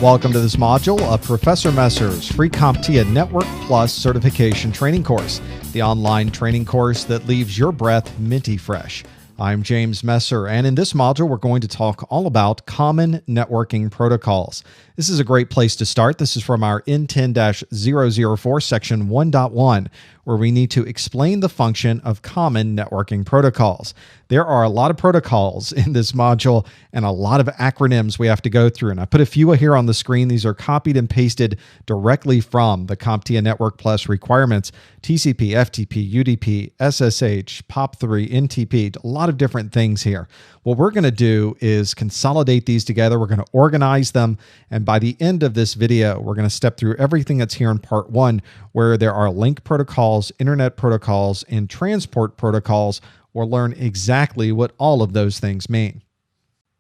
Welcome to this module of Professor Messer's free CompTIA Network Plus certification training course, the online training course that leaves your breath minty fresh. I'm James Messer, and in this module, we're going to talk all about common networking protocols. This is a great place to start. This is from our N10-004 section 1.1, where we need to explain the function of common networking protocols. There are a lot of protocols in this module and a lot of acronyms we have to go through. And I put a few here on the screen. These are copied and pasted directly from the CompTIA Network Plus requirements: TCP, FTP, UDP, SSH, POP3, NTP, a lot of different things here. What we're going to do is consolidate these together. We're going to organize them. And by the end of this video, we're going to step through everything that's here in part one, where there are link protocols, internet protocols, and transport protocols. We'll learn exactly what all of those things mean.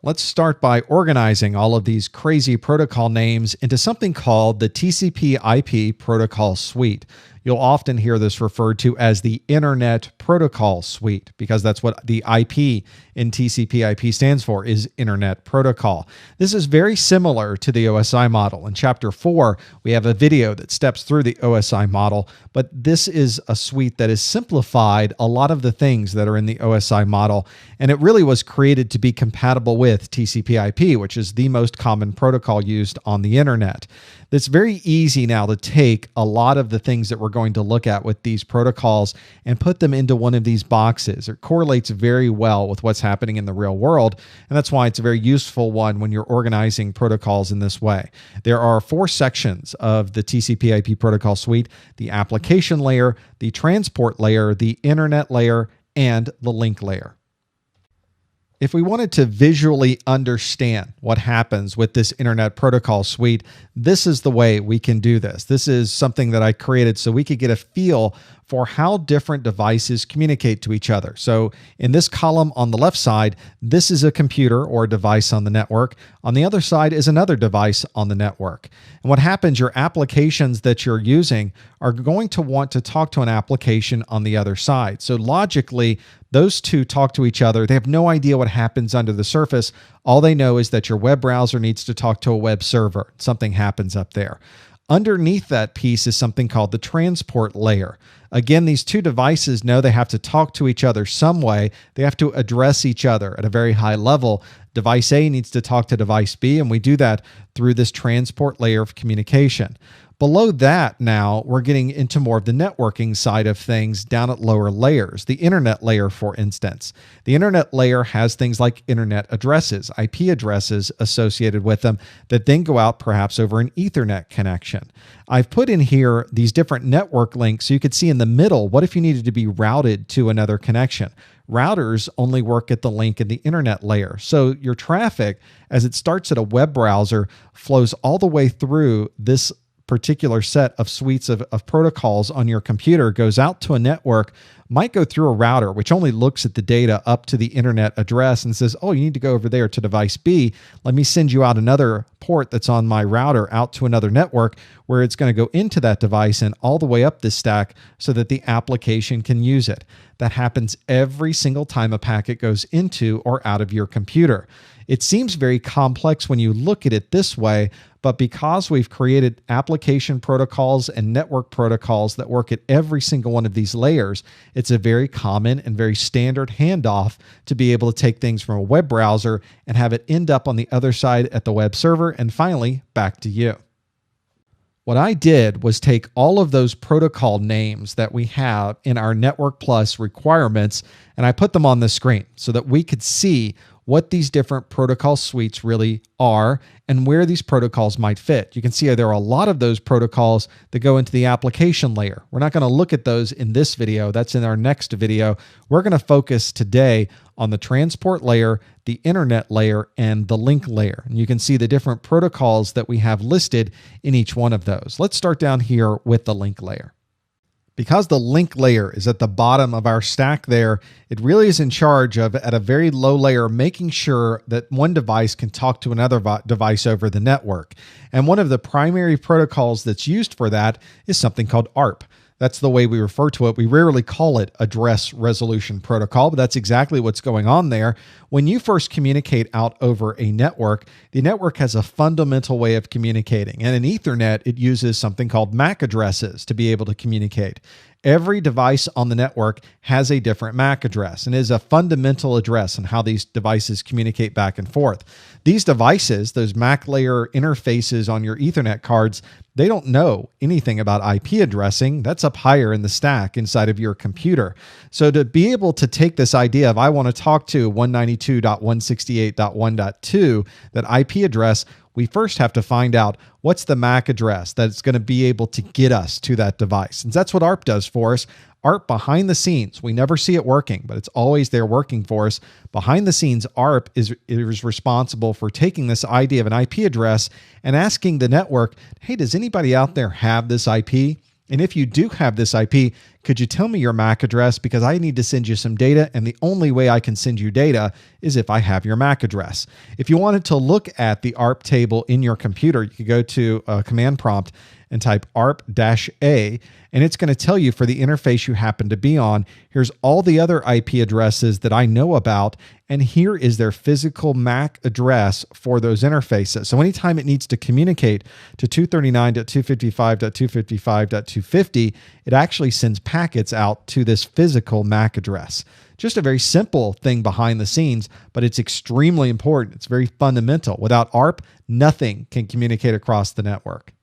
Let's start by organizing all of these crazy protocol names into something called the TCP/IP protocol suite. You'll often hear this referred to as the Internet Protocol Suite, because that's what the IP in TCP/IP stands for, is Internet Protocol. This is very similar to the OSI model. In Chapter 4, we have a video that steps through the OSI model, but this is a suite that has simplified a lot of the things that are in the OSI model, and it really was created to be compatible with TCP/IP, which is the most common protocol used on the Internet. It's very easy now to take a lot of the things that we're going to look at with these protocols and put them into one of these boxes. It correlates very well with what's happening in the real world, and that's why it's a very useful one when you're organizing protocols in this way. There are 4 sections of the TCP/IP protocol suite: the application layer, the transport layer, the internet layer, and the link layer. If we wanted to visually understand what happens with this Internet Protocol Suite, this is the way we can do this. This is something that I created so we could get a feel for how different devices communicate to each other. So in this column on the left side, this is a computer or a device on the network. On the other side is another device on the network. And what happens, your applications that you're using are going to want to talk to an application on the other side. So logically, those two talk to each other. They have no idea what happens under the surface. All they know is that your web browser needs to talk to a web server. Something happens up there. Underneath that piece is something called the transport layer. Again, these two devices know they have to talk to each other some way. They have to address each other at a very high level. Device A needs to talk to device B, and we do that through this transport layer of communication. Below that now, we're getting into more of the networking side of things down at lower layers, the internet layer, for instance. The internet layer has things like internet addresses, IP addresses associated with them that then go out perhaps over an Ethernet connection. I've put in here these different network links so you could see in the middle, what if you needed to be routed to another connection? Routers only work at the link in the internet layer. So your traffic, as it starts at a web browser, flows all the way through this particular set of suites of protocols on your computer, goes out to a network, might go through a router, which only looks at the data up to the internet address and says, oh, you need to go over there to device B. Let me send you out another port that's on my router out to another network, where it's going to go into that device and all the way up this stack so that the application can use it. That happens every single time a packet goes into or out of your computer. It seems very complex when you look at it this way, but because we've created application protocols and network protocols that work at every single one of these layers, it's a very common and very standard handoff to be able to take things from a web browser and have it end up on the other side at the web server and finally back to you. What I did was take all of those protocol names that we have in our Network Plus requirements, and I put them on the screen so that we could see what these different protocol suites really are and where these protocols might fit. You can see there are a lot of those protocols that go into the application layer. We're not going to look at those in this video. That's in our next video. We're going to focus today on the transport layer, the internet layer, and the link layer. And you can see the different protocols that we have listed in each one of those. Let's start down here with the link layer. Because the link layer is at the bottom of our stack there, it really is in charge of, at a very low layer, making sure that one device can talk to another device over the network. And one of the primary protocols that's used for that is something called ARP. That's the way we refer to it. We rarely call it address resolution protocol, but that's exactly what's going on there. When you first communicate out over a network, the network has a fundamental way of communicating. And in Ethernet, it uses something called MAC addresses to be able to communicate. Every device on the network has a different MAC address and is a fundamental address in how these devices communicate back and forth. These devices, those MAC layer interfaces on your Ethernet cards, they don't know anything about IP addressing. That's up higher in the stack inside of your computer. So to be able to take this idea of I want to talk to 192.168.1.2, that IP address, we first have to find out what's the MAC address that's going to be able to get us to that device. And that's what ARP does for us. ARP behind the scenes, we never see it working, but it's always there working for us. Behind the scenes, ARP is responsible for taking this idea of an IP address and asking the network, hey, does anybody out there have this IP? And if you do have this IP, could you tell me your MAC address? Because I need to send you some data, and the only way I can send you data is if I have your MAC address. If you wanted to look at the ARP table in your computer, you could go to a command prompt and type ARP-A, and it's going to tell you for the interface you happen to be on, here's all the other IP addresses that I know about, and here is their physical MAC address for those interfaces. So anytime it needs to communicate to 239.255.255.250, it actually sends packets out to this physical MAC address. Just a very simple thing behind the scenes, but it's extremely important. It's very fundamental. Without ARP, nothing can communicate across the network.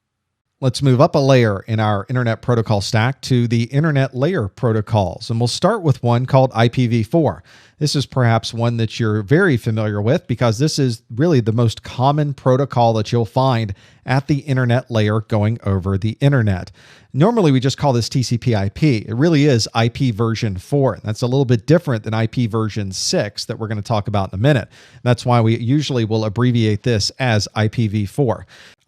Let's move up a layer in our internet protocol stack to the internet layer protocols. And we'll start with one called IPv4. This is perhaps one that you're very familiar with because this is really the most common protocol that you'll find at the internet layer going over the internet. Normally, we just call this TCP/IP. It really is IP version 4. That's a little bit different than IP version 6 that we're going to talk about in a minute. That's why we usually will abbreviate this as IPv4.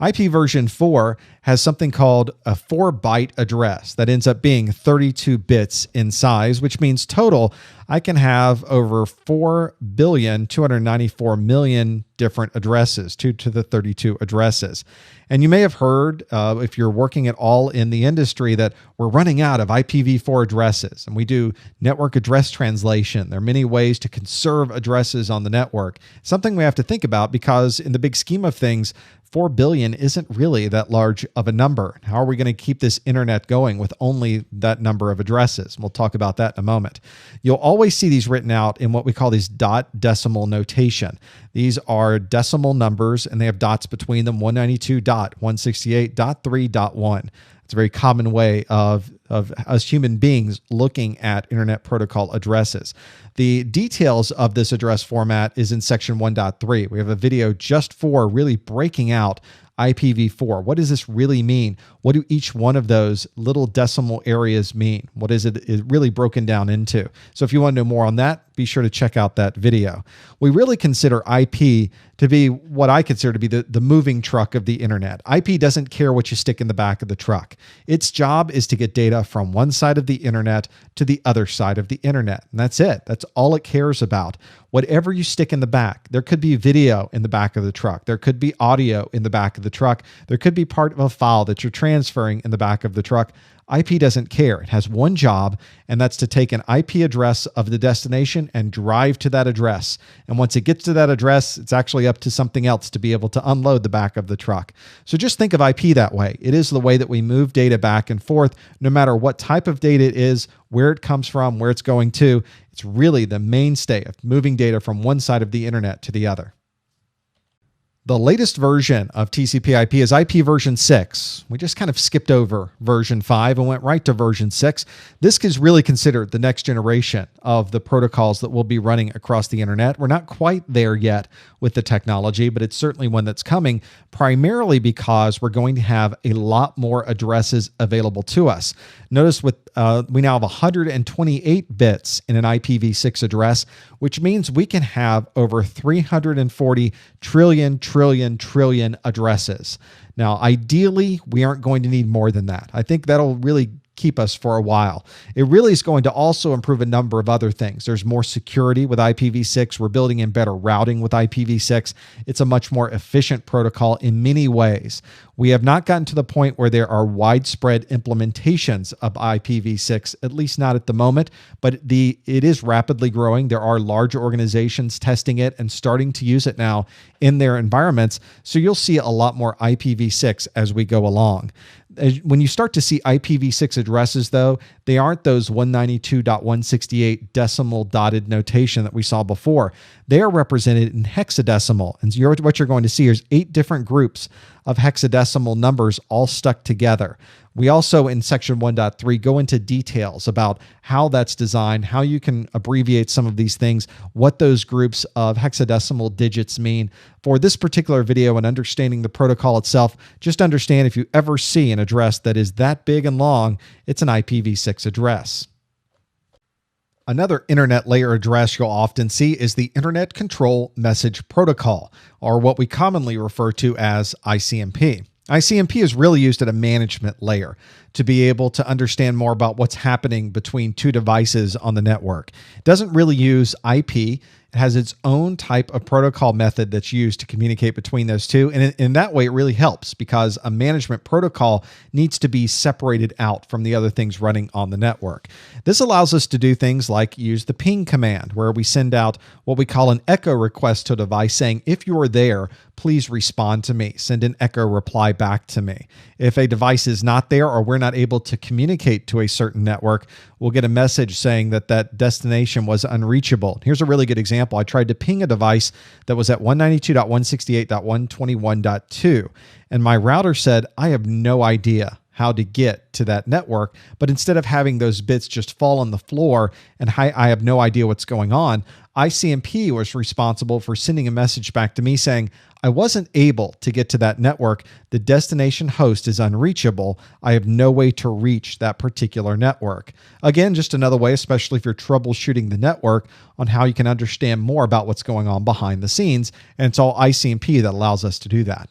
IP version 4 has something called a 4-byte address that ends up being 32 bits in size, which means total I can have over 4,294,000,000 different addresses, 2 to the 32 addresses. And you may have heard, if you're working at all in the industry, that we're running out of IPv4 addresses, and we do network address translation. There are many ways to conserve addresses on the network. Something we have to think about because in the big scheme of things, 4 billion isn't really that large of a number. How are we going to keep this internet going with only that number of addresses? We'll talk about that in a moment. You'll always see these written out in what we call these dot decimal notation. These are decimal numbers and they have dots between them, 192.168.3.1. It's a very common way of us human beings looking at internet protocol addresses. The details of this address format is in section 1.3. We have a video just for really breaking out IPv4. What does this really mean? What do each one of those little decimal areas mean? What is it really broken down into? So if you want to know more on that, be sure to check out that video. We really consider IP to be what I consider to be the moving truck of the internet. IP doesn't care what you stick in the back of the truck. Its job is to get data from one side of the internet to the other side of the internet. And that's it. That's all it cares about. Whatever you stick in the back, there could be video in the back of the truck. There could be audio in the back of the truck. There could be part of a file that you're transferring in the back of the truck. IP doesn't care. It has one job, and that's to take an IP address of the destination and drive to that address. And once it gets to that address, it's actually up to something else to be able to unload the back of the truck. So just think of IP that way. It is the way that we move data back and forth, no matter what type of data it is, where it comes from, where it's going to. It's really the mainstay of moving data from one side of the internet to the other. The latest version of TCP/IP is IP version 6. We just kind of skipped over version 5 and went right to version 6. This is really considered the next generation of the protocols that will be running across the internet. We're not quite there yet with the technology, but it's certainly one that's coming, primarily because we're going to have a lot more addresses available to us. Notice we now have 128 bits in an IPv6 address, which means we can have over 340 trillion addresses. Now, ideally, we aren't going to need more than that. I think that'll really keep us for a while. It really is going to also improve a number of other things. There's more security with IPv6. We're building in better routing with IPv6. It's a much more efficient protocol in many ways. We have not gotten to the point where there are widespread implementations of IPv6, at least not at the moment, but it is rapidly growing. There are large organizations testing it and starting to use it now in their environments. So you'll see a lot more IPv6 as we go along. When you start to see IPv6 addresses, though, they aren't those 192.168 decimal dotted notation that we saw before. They are represented in hexadecimal. And what you're going to see is 8 different groups of hexadecimal numbers all stuck together. We also, in section 1.3, go into details about how that's designed, how you can abbreviate some of these things, what those groups of hexadecimal digits mean. For this particular video and understanding the protocol itself, just understand if you ever see an address that is that big and long, it's an IPv6 address. Another internet layer address you'll often see is the Internet Control Message Protocol, or what we commonly refer to as ICMP. ICMP is really used at a management layer to be able to understand more about what's happening between two devices on the network. It doesn't really use IP. It has its own type of protocol method that's used to communicate between those two. And in that way, it really helps because a management protocol needs to be separated out from the other things running on the network. This allows us to do things like use the ping command, where we send out what we call an echo request to a device saying, if you are there, please respond to me. Send an echo reply back to me. If a device is not there or we're not able to communicate to a certain network, we'll get a message saying that that destination was unreachable. Here's a really good example. I tried to ping a device that was at 192.168.121.2, and my router said, I have no idea how to get to that network. But instead of having those bits just fall on the floor and I have no idea what's going on, ICMP was responsible for sending a message back to me saying, I wasn't able to get to that network. The destination host is unreachable. I have no way to reach that particular network. Again, just another way, especially if you're troubleshooting the network, on how you can understand more about what's going on behind the scenes. And it's all ICMP that allows us to do that.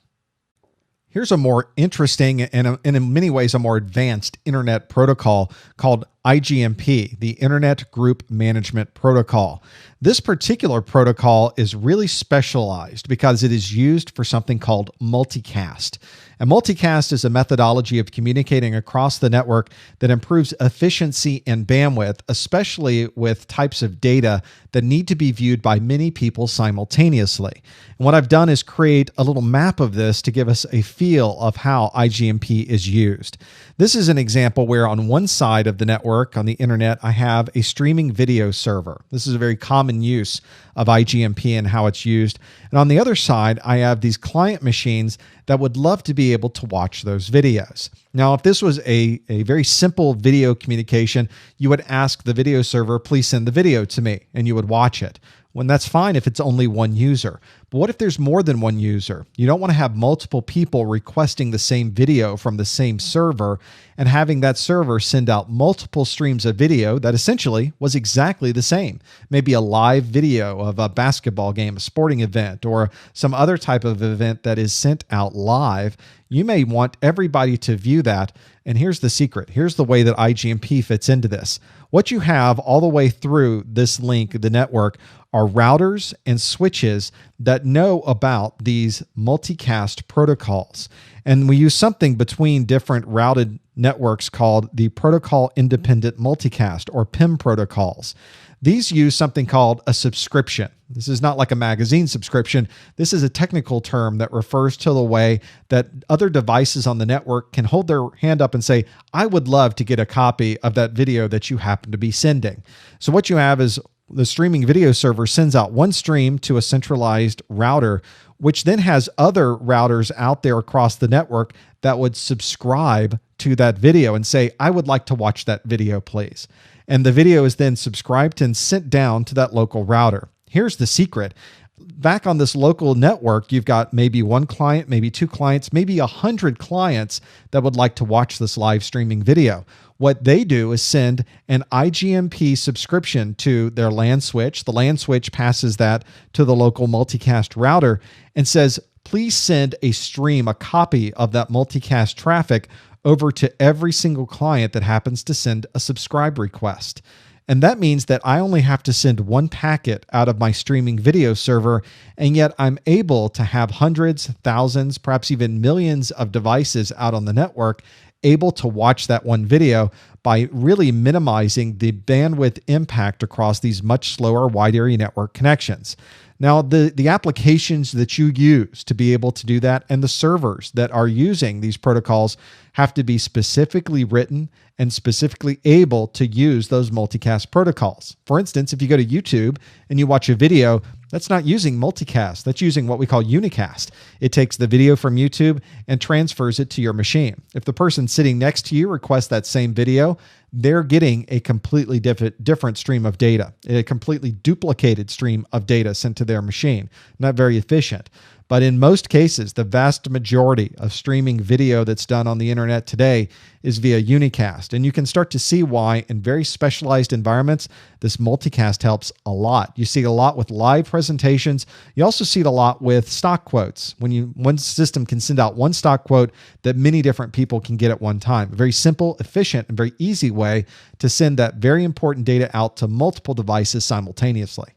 Here's a more interesting and in many ways a more advanced internet protocol called IGMP, the Internet Group Management Protocol. This particular protocol is really specialized because it is used for something called multicast. And multicast is a methodology of communicating across the network that improves efficiency and bandwidth, especially with types of data that need to be viewed by many people simultaneously. And what I've done is create a little map of this to give us a feel of how IGMP is used. This is an example where on one side of the network, on the internet, I have a streaming video server. This is a very common use of IGMP and how it's used. And on the other side, I have these client machines that would love to be able to watch those videos. Now, if this was a very simple video communication, you would ask the video server, please send the video to me, and you would watch it. When that's fine if it's only one user. But what if there's more than one user? You don't want to have multiple people requesting the same video from the same server and having that server send out multiple streams of video that essentially was exactly the same. Maybe a live video of a basketball game, a sporting event, or some other type of event that is sent out live. You may want everybody to view that. And here's the secret. Here's the way that IGMP fits into this. What you have all the way through this link, the network, are routers and switches that know about these multicast protocols. And we use something between different routed networks called the Protocol Independent Multicast, or PIM protocols. These use something called a subscription. This is not like a magazine subscription. This is a technical term that refers to the way that other devices on the network can hold their hand up and say, I would love to get a copy of that video that you happen to be sending. So what you have is the streaming video server sends out one stream to a centralized router, which then has other routers out there across the network that would subscribe to that video and say, I would like to watch that video, please. And the video is then subscribed and sent down to that local router. Here's the secret. Back on this local network, you've got maybe one client, maybe two clients, maybe 100 clients that would like to watch this live streaming video. What they do is send an IGMP subscription to their LAN switch. The LAN switch passes that to the local multicast router and says, please send a stream, a copy of that multicast traffic over to every single client that happens to send a subscribe request. And that means that I only have to send one packet out of my streaming video server, and yet I'm able to have hundreds, thousands, perhaps even millions of devices out on the network able to watch that one video by really minimizing the bandwidth impact across these much slower wide area network connections. Now, the applications that you use to be able to do that and the servers that are using these protocols have to be specifically written and specifically able to use those multicast protocols. For instance, if you go to YouTube and you watch a video, that's not using multicast. That's using what we call unicast. It takes the video from YouTube and transfers it to your machine. If the person sitting next to you requests that same video, they're getting a completely different stream of data, a completely duplicated stream of data sent to their machine. Not very efficient. But in most cases, the vast majority of streaming video that's done on the internet today is via unicast. And you can start to see why in very specialized environments, this multicast helps a lot. You see it a lot with live presentations. You also see it a lot with stock quotes. When one system can send out one stock quote that many different people can get at one time. A very simple, efficient, and very easy way to send that very important data out to multiple devices simultaneously.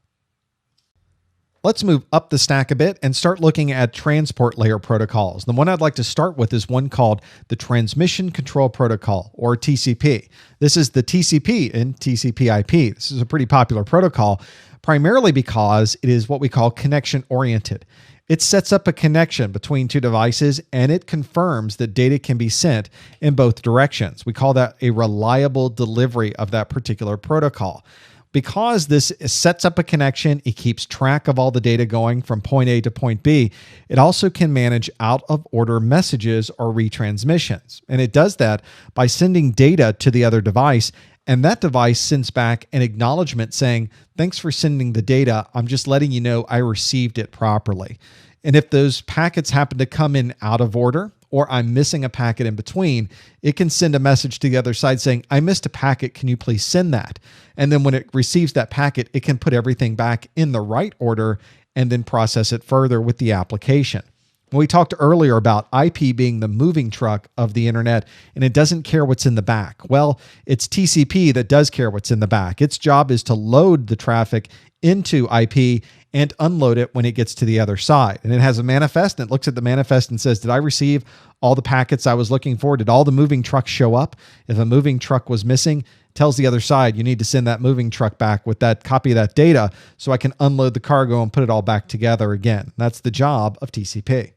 Let's move up the stack a bit and start looking at transport layer protocols. The one I'd like to start with is one called the Transmission Control Protocol, or TCP. This is the TCP in TCP/IP. This is a pretty popular protocol, primarily because it is what we call connection-oriented. It sets up a connection between two devices and it confirms that data can be sent in both directions. We call that a reliable delivery of that particular protocol. Because this sets up a connection, it keeps track of all the data going from point A to point B. It also can manage out-of-order messages or retransmissions. And it does that by sending data to the other device, and that device sends back an acknowledgement saying, "Thanks for sending the data. I'm just letting you know I received it properly." And if those packets happen to come in out of order, or I'm missing a packet in between, it can send a message to the other side saying, "I missed a packet, can you please send that?" And then when it receives that packet, it can put everything back in the right order and then process it further with the application. We talked earlier about IP being the moving truck of the internet, and it doesn't care what's in the back. Well, it's TCP that does care what's in the back. Its job is to load the traffic into IP and unload it when it gets to the other side. And it has a manifest, and it looks at the manifest and says, did I receive all the packets I was looking for? Did all the moving trucks show up? If a moving truck was missing, it tells the other side, you need to send that moving truck back with that copy of that data so I can unload the cargo and put it all back together again. That's the job of TCP.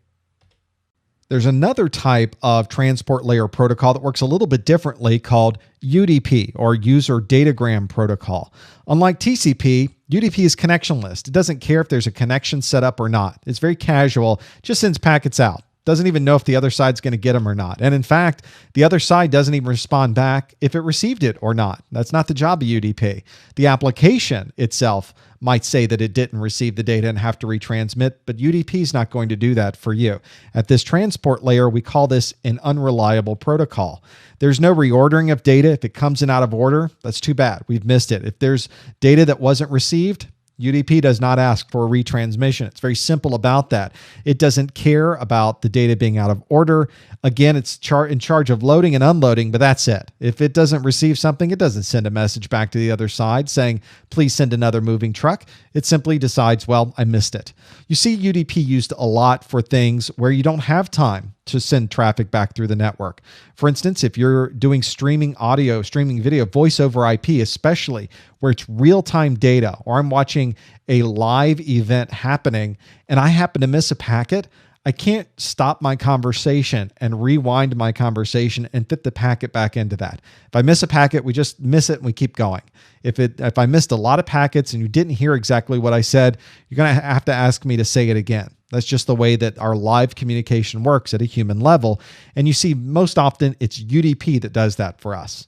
There's another type of transport layer protocol that works a little bit differently called UDP, or User Datagram Protocol. Unlike TCP, UDP is connectionless. It doesn't care if there's a connection set up or not. It's very casual, just sends packets out. Doesn't even know if the other side's going to get them or not. And in fact, the other side doesn't even respond back if it received it or not. That's not the job of UDP. The application itself might say that it didn't receive the data and have to retransmit, but UDP is not going to do that for you. At this transport layer, we call this an unreliable protocol. There's no reordering of data. If it comes in out of order, that's too bad. We've missed it. If there's data that wasn't received, UDP does not ask for a retransmission. It's very simple about that. It doesn't care about the data being out of order. Again, it's in charge of loading and unloading, but that's it. If it doesn't receive something, it doesn't send a message back to the other side saying, please send another moving truck. It simply decides, well, I missed it. You see UDP used a lot for things where you don't have time to send traffic back through the network. For instance, if you're doing streaming audio, streaming video, voice over IP, especially where it's real-time data, or I'm watching a live event happening and I happen to miss a packet, I can't stop my conversation and rewind my conversation and fit the packet back into that. If I miss a packet, we just miss it and we keep going. If I missed a lot of packets and you didn't hear exactly what I said, you're going to have to ask me to say it again. That's just the way that our live communication works at a human level. And you see most often it's UDP that does that for us.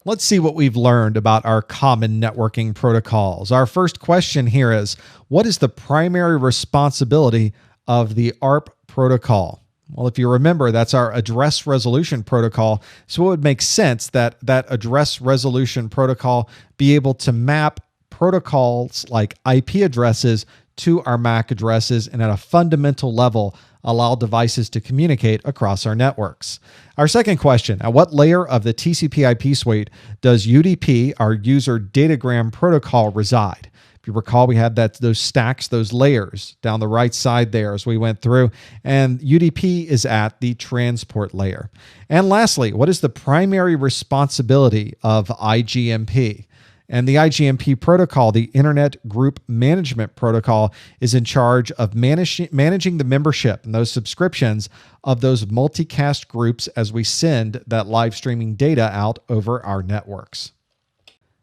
Let's see what we've learned about our common networking protocols. Our first question here is, what is the primary responsibility of the ARP protocol? Well, if you remember, that's our address resolution protocol. So it would make sense that that address resolution protocol be able to map protocols like IP addresses to our MAC addresses and at a fundamental level allow devices to communicate across our networks. Our second question, at what layer of the TCP/IP suite does UDP, our user datagram protocol, reside? If you recall, we had those stacks, those layers down the right side there as we went through, and UDP is at the transport layer. And lastly, what is the primary responsibility of IGMP? And the IGMP protocol, the Internet Group Management Protocol, is in charge of managing the membership and those subscriptions of those multicast groups as we send that live streaming data out over our networks.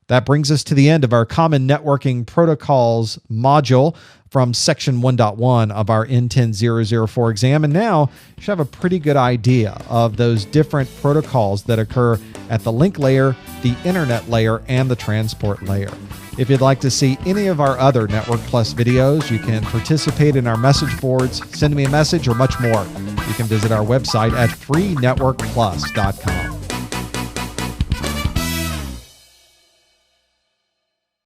That brings us to the end of our Common Networking Protocols module from Section 1.1 of our N10-004 exam. And now you should have a pretty good idea of those different protocols that occur at the link layer, the internet layer, and the transport layer. If you'd like to see any of our other Network Plus videos, you can participate in our message boards, send me a message, or much more. You can visit our website at freenetworkplus.com.